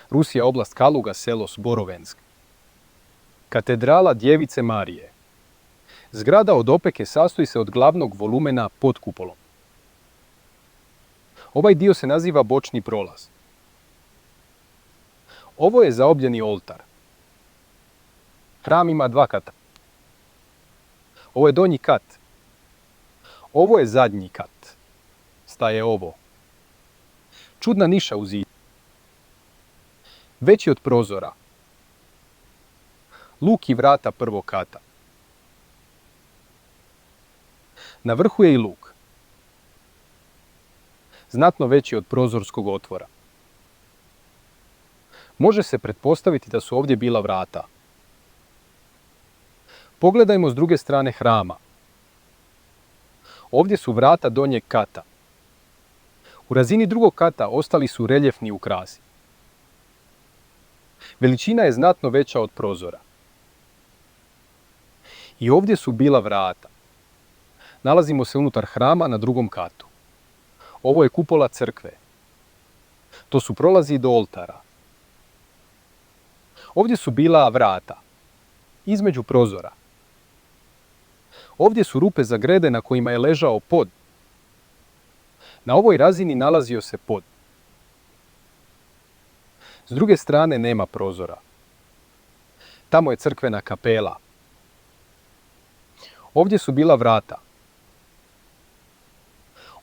Rusija, oblast Kaluga, selo Zborovensk. Katedrala Djevice Marije. Zgrada od opeke sastoji se od glavnog volumena pod kupolom. Ovaj dio se naziva bočni prolaz. Ovo je zaobljeni oltar. Hram ima 2 kata. Ovo je donji kat. Ovo je zadnji kat. Staje ovo. Čudna niša u zidu. Veći od prozora. Luk i vrata prvog kata. Na vrhu je i luk. Znatno veći od prozorskog otvora. Može se pretpostaviti da su ovdje bila vrata. Pogledajmo s druge strane hrama. Ovdje su vrata donjeg kata. U razini drugog kata ostali su reljefni ukrasi. Veličina je znatno veća od prozora. I ovdje su bila vrata. Nalazimo se unutar hrama na drugom katu. Ovo je kupola crkve. To su prolazi do oltara. Ovdje su bila vrata. Između prozora. Ovdje su rupe za grede na kojima je ležao pod. Na ovoj razini nalazio se pod. S druge strane nema prozora. Tamo je crkvena kapela. Ovdje su bila vrata.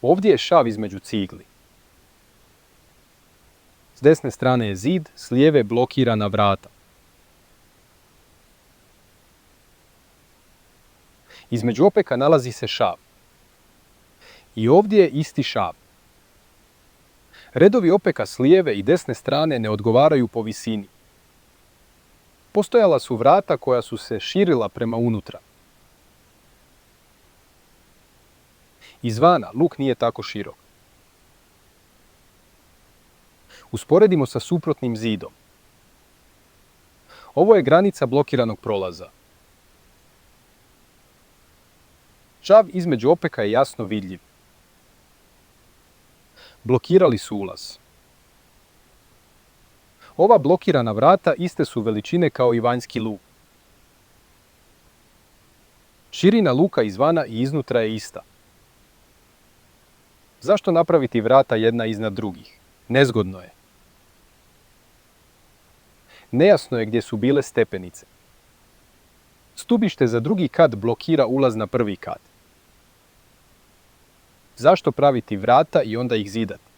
Ovdje je šav između cigli. S desne strane je zid, s lijeve blokirana vrata. Između opeka nalazi se šav. I ovdje je isti šav. Redovi opeka s lijeve i desne strane ne odgovaraju po visini. Postojala su vrata koja su se širila prema unutra. Izvana luk nije tako širok. Usporedimo sa suprotnim zidom. Ovo je granica blokiranog prolaza. Šav između opeka je jasno vidljiv. Blokirali su ulaz. Ova blokirana vrata iste su veličine kao i vanjski luk. Širina luka izvana i iznutra je ista. Zašto napraviti vrata jedna iznad drugih? Nezgodno je. Nejasno je gdje su bile stepenice. Stubište za drugi kat blokira ulaz na prvi kat. Zašto praviti vrata i onda ih zidati?